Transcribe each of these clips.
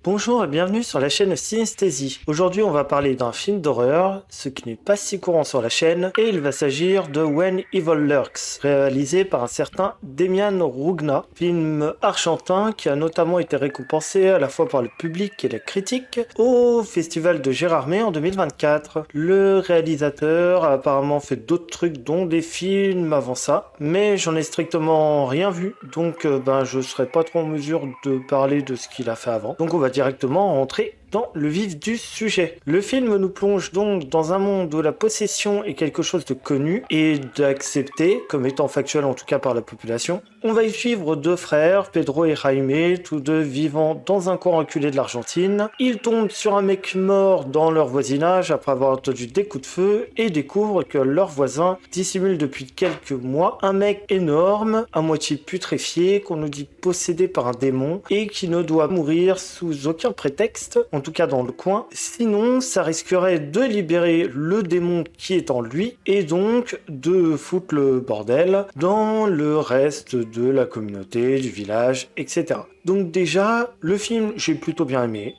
Bonjour et bienvenue sur la chaîne Synesthésie. Aujourd'hui on va parler d'un film d'horreur, ce qui n'est pas si courant sur la chaîne, et il va s'agir de When Evil Lurks, réalisé par un certain Demian Rugna, film argentin qui a notamment été récompensé à la fois par le public et la critique au festival de Gérardmer en 2024. Le réalisateur a apparemment fait d'autres trucs dont des films avant ça, mais j'en ai strictement rien vu, donc je serai pas trop en mesure de parler de ce qu'il a fait avant. Donc on va directement rentrer dans le vif du sujet. Le film nous plonge donc dans un monde où la possession est quelque chose de connu et d'accepté, comme étant factuel en tout cas par la population. On va y suivre deux frères, Pedro et Jaime, tous deux vivant dans un coin reculé de l'Argentine. Ils tombent sur un mec mort dans leur voisinage après avoir entendu des coups de feu et découvrent que leur voisin dissimule depuis quelques mois un mec énorme, à moitié putréfié, qu'on nous dit possédé par un démon et qui ne doit mourir sous aucun prétexte, en tout cas dans le coin, sinon ça risquerait de libérer le démon qui est en lui et donc de foutre le bordel dans le reste de la communauté, du village, etc. Donc déjà, le film, j'ai plutôt bien aimé.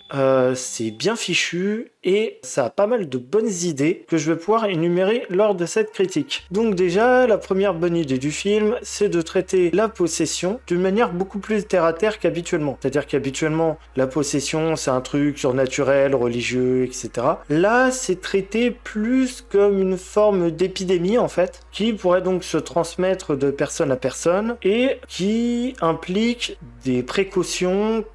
C'est bien fichu et ça a pas mal de bonnes idées que je vais pouvoir énumérer lors de cette critique. Donc déjà, la première bonne idée du film, c'est de traiter la possession d'une manière beaucoup plus terre-à-terre qu'habituellement. C'est-à-dire qu'habituellement, la possession, c'est un truc surnaturel, religieux, etc. Là, c'est traité plus comme une forme d'épidémie, en fait, qui pourrait donc se transmettre de personne à personne et qui implique des précautions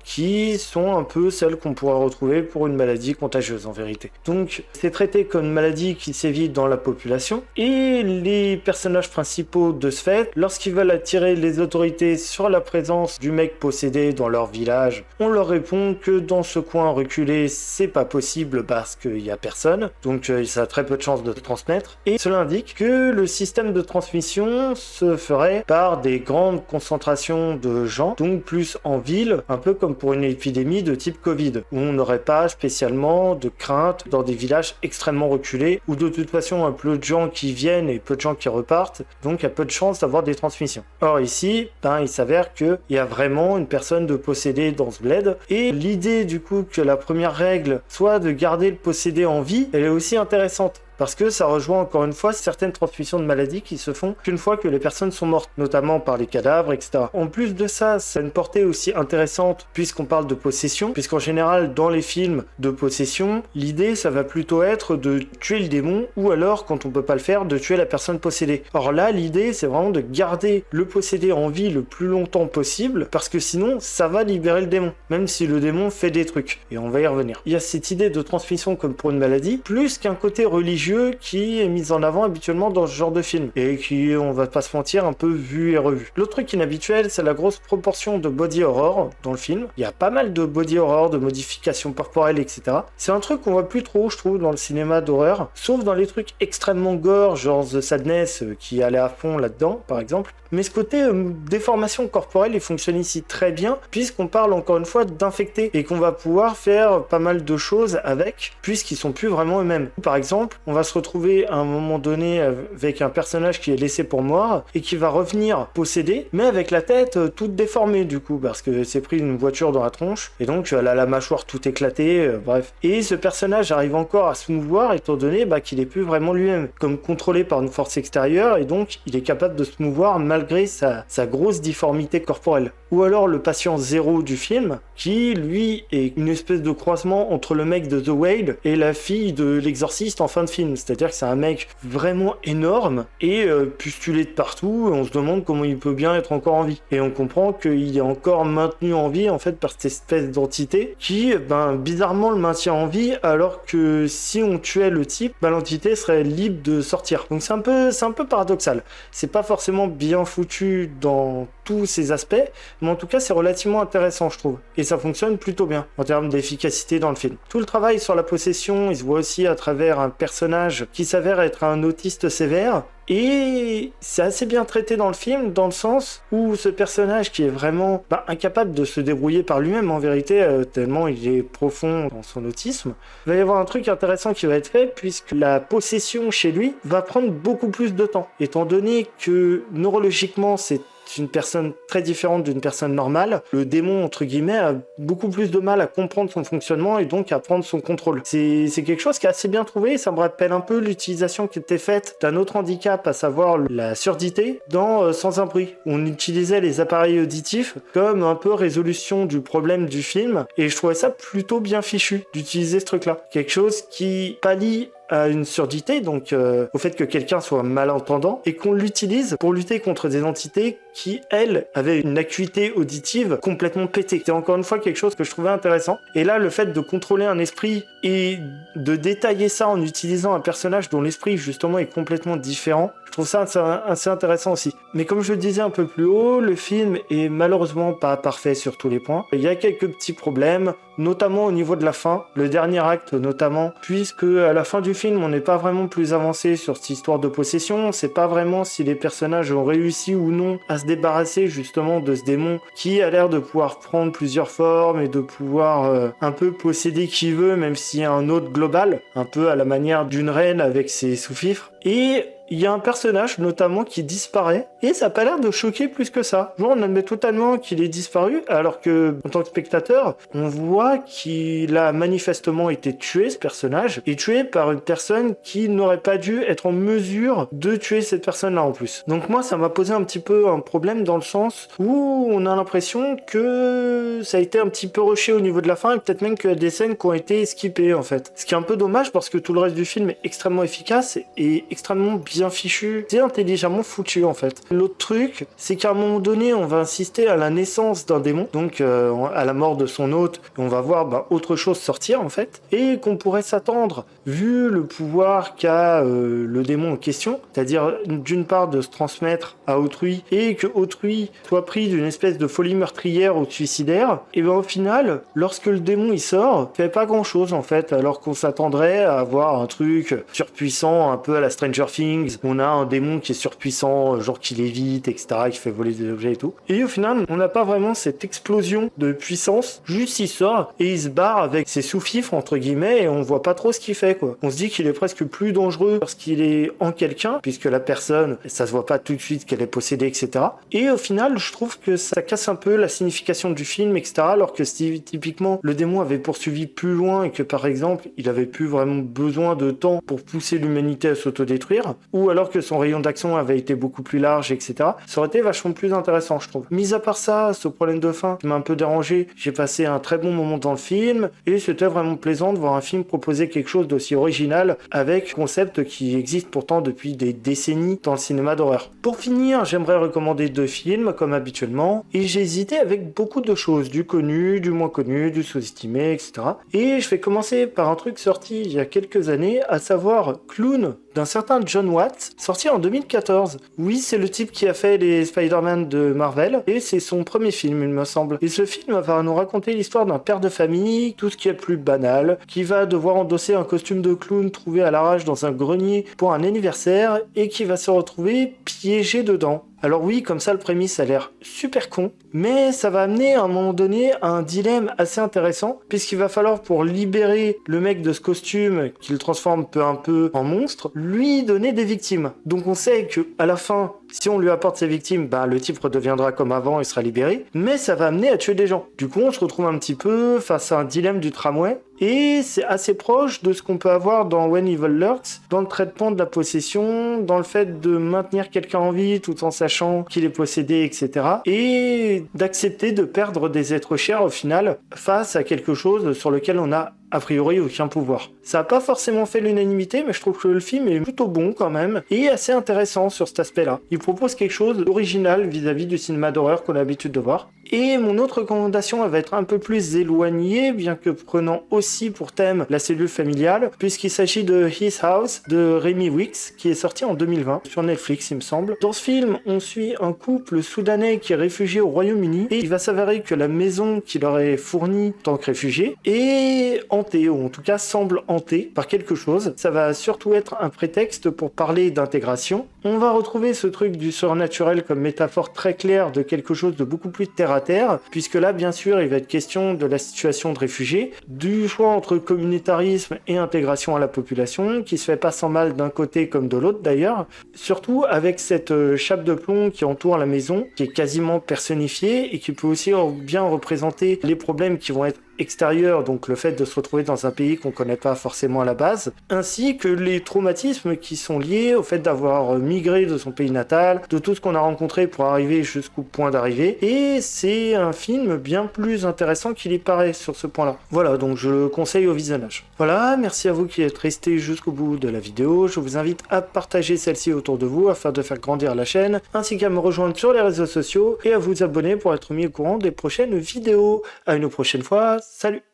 qui sont un peu celles qu'on pourrait retrouver pour une maladie contagieuse en vérité. Donc c'est traité comme une maladie qui sévit dans la population et les personnages principaux de ce fait, lorsqu'ils veulent attirer les autorités sur la présence du mec possédé dans leur village, on leur répond que dans ce coin reculé c'est pas possible parce qu'il y a personne, donc ça a très peu de chances de transmettre, et cela indique que le système de transmission se ferait par des grandes concentrations de gens, donc plus en ville, un peu comme pour une épidémie de type Covid, où on n'aurait pas spécialement de crainte dans des villages extrêmement reculés, où de toute façon il y a peu de gens qui viennent et peu de gens qui repartent, donc il y a peu de chances d'avoir des transmissions. Or ici, il s'avère qu'il y a vraiment une personne de possédé dans ce bled, et l'idée du coup que la première règle soit de garder le possédé en vie, elle est aussi intéressante. Parce que ça rejoint encore une fois certaines transmissions de maladies qui se font qu'une fois que les personnes sont mortes, notamment par les cadavres, etc. En plus de ça, ça a une portée aussi intéressante puisqu'on parle de possession, puisqu'en général dans les films de possession, l'idée ça va plutôt être de tuer le démon ou alors, quand on peut pas le faire, de tuer la personne possédée. Or là, l'idée c'est vraiment de garder le possédé en vie le plus longtemps possible parce que sinon ça va libérer le démon, même si le démon fait des trucs. Et on va y revenir. Il y a cette idée de transmission comme pour une maladie, plus qu'un côté religieux qui est mis en avant habituellement dans ce genre de film et qui, on va pas se mentir, un peu vu et revu. L'autre truc inhabituel, c'est la grosse proportion de body horror dans le film. Il y a pas mal de body horror, de modifications corporelles, etc. C'est un truc qu'on voit plus trop, je trouve, dans le cinéma d'horreur, sauf dans les trucs extrêmement gore, genre The Sadness, qui allait à fond là-dedans, par exemple. Mais ce côté déformation corporelle, il fonctionne ici très bien, puisqu'on parle encore une fois d'infectés et qu'on va pouvoir faire pas mal de choses avec, puisqu'ils sont plus vraiment eux-mêmes. Par exemple, on va se retrouver à un moment donné avec un personnage qui est laissé pour mort et qui va revenir possédé, mais avec la tête toute déformée du coup, parce que c'est pris une voiture dans la tronche, et donc elle a la mâchoire toute éclatée, bref. Et ce personnage arrive encore à se mouvoir étant donné qu'il est plus vraiment lui-même, comme contrôlé par une force extérieure, et donc il est capable de se mouvoir malgré sa grosse difformité corporelle. Ou alors le patient zéro du film, qui lui est une espèce de croisement entre le mec de The Whale et la fille de l'exorciste en fin de film. C'est-à-dire que c'est un mec vraiment énorme et pustulé de partout, et on se demande comment il peut bien être encore en vie. Et on comprend qu'il est encore maintenu en vie en fait par cette espèce d'entité qui bizarrement le maintient en vie, alors que si on tuait le type, l'entité serait libre de sortir. Donc c'est un peu paradoxal. C'est pas forcément bien foutu dans tous ces aspects, mais en tout cas c'est relativement intéressant je trouve, et ça fonctionne plutôt bien en termes d'efficacité dans le film. Tout le travail sur la possession, il se voit aussi à travers un personnage qui s'avère être un autiste sévère, et c'est assez bien traité dans le film, dans le sens où ce personnage qui est vraiment incapable de se débrouiller par lui-même en vérité, tellement il est profond dans son autisme, il va y avoir un truc intéressant qui va être fait, puisque la possession chez lui va prendre beaucoup plus de temps, étant donné que neurologiquement c'est une personne très différente d'une personne normale, le démon, entre guillemets, a beaucoup plus de mal à comprendre son fonctionnement et donc à prendre son contrôle. C'est quelque chose qui est assez bien trouvé, ça me rappelle un peu l'utilisation qui était faite d'un autre handicap, à savoir la surdité, dans Sans un bruit. On utilisait les appareils auditifs comme un peu résolution du problème du film, et je trouvais ça plutôt bien fichu d'utiliser ce truc-là. Quelque chose qui pallie à une surdité, donc au fait que quelqu'un soit malentendant, et qu'on l'utilise pour lutter contre des entités qui, elles, avaient une acuité auditive complètement pétée. C'est encore une fois quelque chose que je trouvais intéressant. Et là, le fait de contrôler un esprit et de détailler ça en utilisant un personnage dont l'esprit, justement, est complètement différent, je trouve ça assez intéressant aussi. Mais comme je le disais un peu plus haut, le film est malheureusement pas parfait sur tous les points. Il y a quelques petits problèmes, notamment au niveau de la fin, le dernier acte notamment, puisque à la fin du film, on n'est pas vraiment plus avancé sur cette histoire de possession, on sait pas vraiment si les personnages ont réussi ou non à se débarrasser justement de ce démon qui a l'air de pouvoir prendre plusieurs formes et de pouvoir un peu posséder qui veut, même s'il y a un autre global, un peu à la manière d'une reine avec ses sous-fifres. Et il y a un personnage notamment qui disparaît et ça n'a pas l'air de choquer plus que ça. Genre, on admet totalement qu'il est disparu alors que, en tant que spectateur, on voit qu'il a manifestement été tué, ce personnage, et tué par une personne qui n'aurait pas dû être en mesure de tuer cette personne-là en plus. Donc moi, ça m'a posé un petit peu un problème dans le sens où on a l'impression que ça a été un petit peu rushé au niveau de la fin et peut-être même qu'il y a des scènes qui ont été skippées en fait. Ce qui est un peu dommage parce que tout le reste du film est extrêmement efficace et extrêmement bien fichu, c'est intelligemment foutu en fait. L'autre truc, c'est qu'à un moment donné, on va insister à la naissance d'un démon, donc à la mort de son hôte, on va voir autre chose sortir en fait, et qu'on pourrait s'attendre, vu le pouvoir qu'a le démon en question, c'est-à-dire d'une part de se transmettre à autrui, et que autrui soit pris d'une espèce de folie meurtrière ou suicidaire, et ben au final, lorsque le démon il sort, il fait pas grand chose en fait, alors qu'on s'attendrait à avoir un truc surpuissant, un peu à la Stranger Things, on a un démon qui est surpuissant, genre qui lévite, etc., qui fait voler des objets et tout. Et au final, on n'a pas vraiment cette explosion de puissance, juste il sort et il se barre avec ses sous-fifres, entre guillemets, et on voit pas trop ce qu'il fait, quoi. On se dit qu'il est presque plus dangereux lorsqu'il est en quelqu'un, puisque la personne, ça se voit pas tout de suite qu'elle est possédée, etc. Et au final, je trouve que ça casse un peu la signification du film, etc., alors que si typiquement le démon avait poursuivi plus loin et que par exemple, il avait plus vraiment besoin de temps pour pousser l'humanité à s'autodétruire, ou alors que son rayon d'action avait été beaucoup plus large, etc. Ça aurait été vachement plus intéressant, je trouve. Mis à part ça, ce problème de fin qui m'a un peu dérangé, j'ai passé un très bon moment dans le film, et c'était vraiment plaisant de voir un film proposer quelque chose d'aussi original, avec un concept qui existe pourtant depuis des décennies dans le cinéma d'horreur. Pour finir, j'aimerais recommander 2 films, comme habituellement, et j'ai hésité avec beaucoup de choses, du connu, du moins connu, du sous-estimé, etc. Et je vais commencer par un truc sorti il y a quelques années, à savoir Clown, d'un certain John Watts, sorti en 2014. Oui, c'est le type qui a fait les Spider-Man de Marvel, et c'est son premier film, il me semble. Et ce film va nous raconter l'histoire d'un père de famille, tout ce qui est plus banal, qui va devoir endosser un costume de clown trouvé à l'arrache dans un grenier pour un anniversaire, et qui va se retrouver piégé dedans. Alors oui, comme ça, le prémisse a l'air super con, mais ça va amener à un moment donné à un dilemme assez intéressant, puisqu'il va falloir, pour libérer le mec de ce costume, qu'il transforme peu à peu en monstre, lui donner des victimes. Donc on sait que à la fin, si on lui apporte ses victimes, le type redeviendra comme avant et sera libéré, mais ça va amener à tuer des gens. Du coup, on se retrouve un petit peu face à un dilemme du tramway, et c'est assez proche de ce qu'on peut avoir dans When Evil Lurks, dans le traitement de la possession, dans le fait de maintenir quelqu'un en vie tout en sachant qu'il est possédé, etc. Et d'accepter de perdre des êtres chers au final face à quelque chose sur lequel on a a priori aucun pouvoir. Ça n'a pas forcément fait l'unanimité, mais je trouve que le film est plutôt bon quand même, et assez intéressant sur cet aspect-là. Il propose quelque chose d'original vis-à-vis du cinéma d'horreur qu'on a l'habitude de voir. Et mon autre recommandation, elle va être un peu plus éloignée, bien que prenant aussi pour thème la cellule familiale, puisqu'il s'agit de His House, de Remy Weeks, qui est sorti en 2020, sur Netflix il me semble. Dans ce film, on suit un couple soudanais qui est réfugié au Royaume-Uni, et il va s'avérer que la maison qu'il leur est fournie en tant que réfugié est en hanté, ou en tout cas semble hanté par quelque chose. Ça va surtout être un prétexte pour parler d'intégration. On va retrouver ce truc du surnaturel comme métaphore très claire de quelque chose de beaucoup plus terre à terre, puisque là, bien sûr, il va être question de la situation de réfugiés, du choix entre communautarisme et intégration à la population, qui se fait pas sans mal d'un côté comme de l'autre d'ailleurs, surtout avec cette chape de plomb qui entoure la maison, qui est quasiment personnifiée et qui peut aussi bien représenter les problèmes qui vont être extérieur, donc le fait de se retrouver dans un pays qu'on connaît pas forcément à la base, ainsi que les traumatismes qui sont liés au fait d'avoir migré de son pays natal, de tout ce qu'on a rencontré pour arriver jusqu'au point d'arrivée, et c'est un film bien plus intéressant qu'il y paraît sur ce point-là. Voilà, donc je le conseille au visionnage. Voilà, merci à vous qui êtes restés jusqu'au bout de la vidéo, je vous invite à partager celle-ci autour de vous afin de faire grandir la chaîne, ainsi qu'à me rejoindre sur les réseaux sociaux et à vous abonner pour être mis au courant des prochaines vidéos. À une prochaine fois, salut!